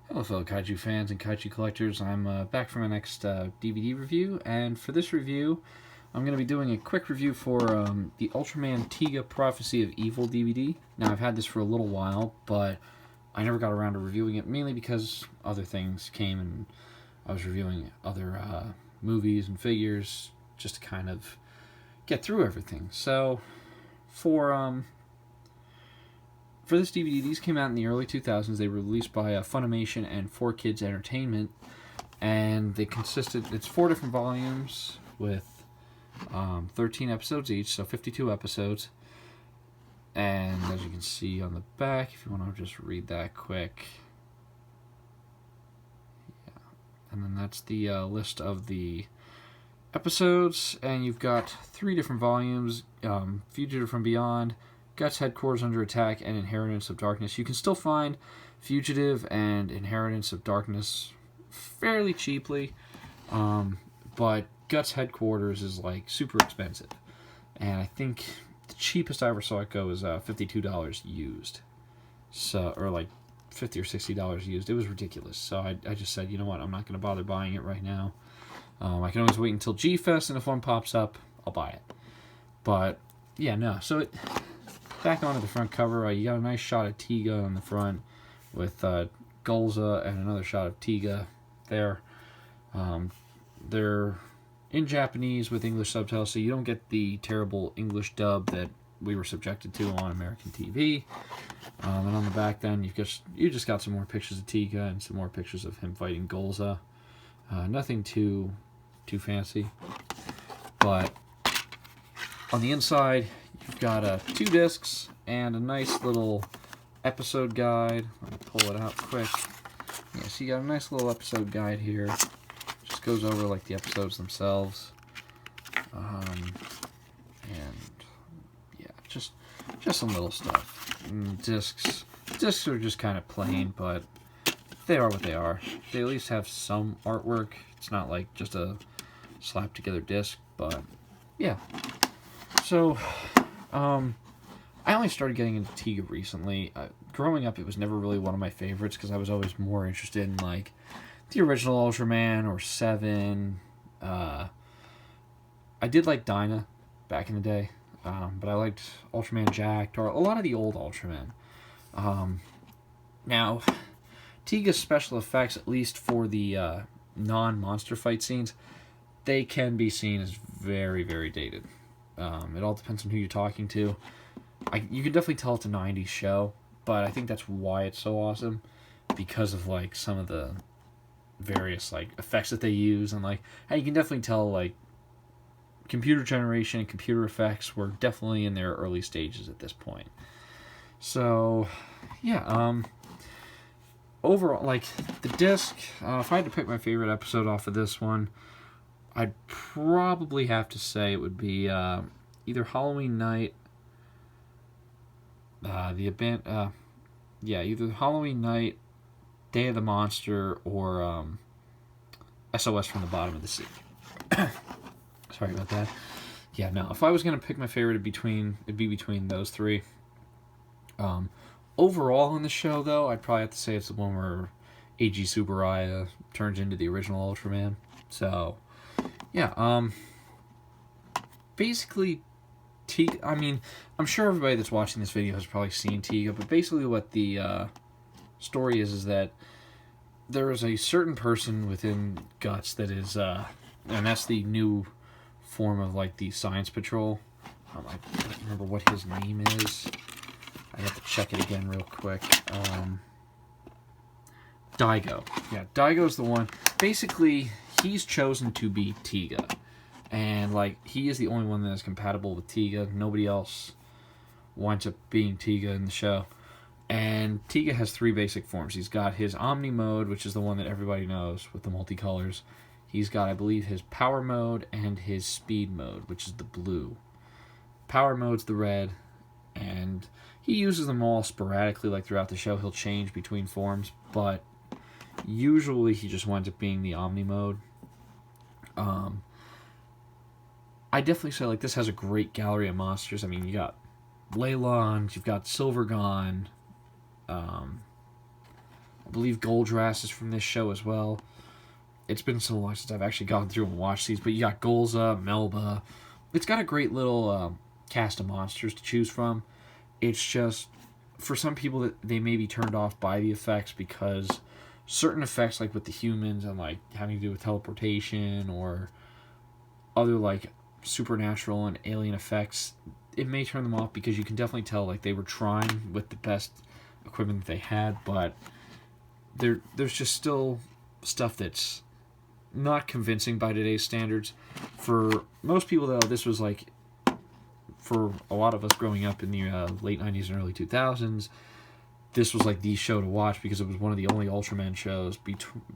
Hello fellow kaiju fans and kaiju collectors, I'm back for my next DVD review, and for this review I'm going to be doing a quick review for the Ultraman Tiga Prophecy of Evil DVD. Now I've had this for a little while, but I never got around to reviewing it, mainly because other things came and I was reviewing other movies and figures just to kind of get through everything. So for this DVD, these came out in the early 2000s. They were released by Funimation and 4Kids Entertainment, and it's 4 different volumes with 13 episodes each, so 52 episodes. And as you can see on the back, if you want to just read that quick, yeah. And then that's the list of the episodes, and you've got 3 different volumes: Fugitive from Beyond, Guts Headquarters Under Attack, and Inheritance of Darkness. You can still find Fugitive and Inheritance of Darkness fairly cheaply, but Guts Headquarters is like super expensive, and I think the cheapest I ever saw it go was $52 used, so, or like $50 or $60 used. It was ridiculous. So I just said, you know what, I'm not going to bother buying it right now. I can always wait until G-Fest, and if one pops up, I'll buy it. But yeah, no. So back onto the front cover, you got a nice shot of Tiga on the front with Gulza and another shot of Tiga there. They're in Japanese with English subtitles, so you don't get the terrible English dub that we were subjected to on American TV. And on the back, then you just got some more pictures of Tiga and some more pictures of him fighting Gulza. Nothing too fancy, but on the inside you've got 2 discs and a nice little episode guide. Let me pull it out quick. Yeah, so you got a nice little episode guide here. Just goes over like the episodes themselves, and yeah, just some little stuff. Discs are just kind of plain, but they are what they are. They at least have some artwork. It's not like just a slapped together disc, but yeah. So I only started getting into Tiga recently. Growing up, it was never really one of my favorites because I was always more interested in like the original Ultraman or Seven. I did like Dyna back in the day, but I liked Ultraman Jacked or a lot of the old Ultraman. Now, Tiga's special effects, at least for the non-monster fight scenes, they can be seen as very, very dated. It all depends on who you're talking to. You can definitely tell it's a 90s show, but I think that's why it's so awesome, because of like some of the various like effects that they use, and like how you can definitely tell like computer generation and computer effects were definitely in their early stages at this point. So yeah, overall, like the disc, if I had to pick my favorite episode off of this one, I'd probably have to say it would be either Halloween Night, either Halloween Night, Day of the Monster, or SOS from the Bottom of the Sea. Sorry about that. Yeah, no. If I was gonna pick my favorite, it'd be between those 3. Overall in the show, though, I'd probably have to say it's the one where A.G. Tsuburaya turns into the original Ultraman. So, yeah, basically, Tiga, I mean, I'm sure everybody that's watching this video has probably seen Tiga, but basically what the story is that there is a certain person within Guts that is, and that's the new form of, like, the Science Patrol. I don't remember what his name is. I have to check it again real quick. Daigo. Yeah, Daigo's the one. Basically, he's chosen to be Tiga. And, like, he is the only one that is compatible with Tiga. Nobody else winds up being Tiga in the show. And Tiga has 3 basic forms. He's got his Omni mode, which is the one that everybody knows with the multicolors. He's got, I believe, his Power mode and his Speed mode, which is the blue. Power mode's the red, and he uses them all sporadically, like throughout the show. He'll change between forms, but usually he just winds up being the Omni mode. I definitely say, like, this has a great gallery of monsters. I mean, you got Leylon, you've got Silvergon, I believe Goldrass is from this show as well. It's been so long since I've actually gone through and watched these, but you got Golza, Melba. It's got a great little cast of monsters to choose from. It's just, for some people, that they may be turned off by the effects because certain effects, like with the humans and like having to do with teleportation or other like supernatural and alien effects, it may turn them off because you can definitely tell like they were trying with the best equipment that they had, but there's just still stuff that's not convincing by today's standards. For most people, though, this was like, for a lot of us growing up in the late 90s and early 2000s, this was like the show to watch because it was one of the only Ultraman shows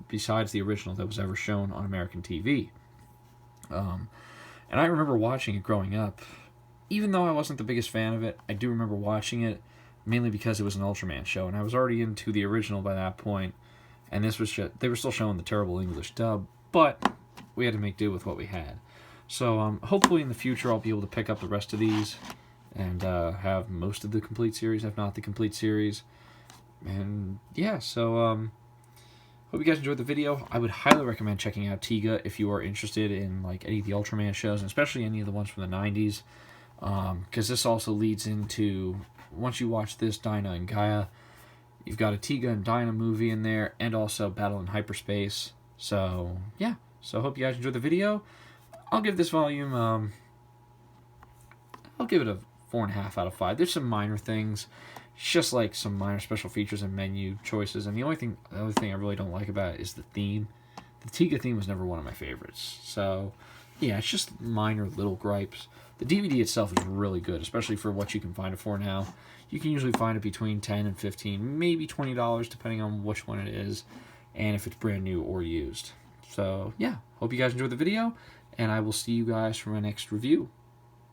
besides the original that was ever shown on American TV. And I remember watching it growing up. Even though I wasn't the biggest fan of it, I do remember watching it mainly because it was an Ultraman show, and I was already into the original by that point. And this was just, they were still showing the terrible English dub, but we had to make do with what we had. So hopefully in the future I'll be able to pick up the rest of these and have most of the complete series, if not the complete series. And yeah, so hope you guys enjoyed the video. I would highly recommend checking out Tiga if you are interested in like any of the Ultraman shows, and especially any of the ones from the 90s, because this also leads into, once you watch this, Dyna and Gaia, you've got a Tiga and Dyna movie in there, and also Battle in Hyperspace. So yeah, so hope you guys enjoyed the video. I'll give this volume, I'll give it a 4.5 out of 5. There's some minor things, just like some minor special features and menu choices, and the other thing I really don't like about it is the theme. The Tiga theme was never one of my favorites. So yeah, it's just minor little gripes. The DVD itself is really good, especially for what you can find it for now. You can usually find it between $10 and $15, maybe $20, depending on which one it is, and if it's brand new or used. So yeah, hope you guys enjoyed the video, and I will see you guys for my next review.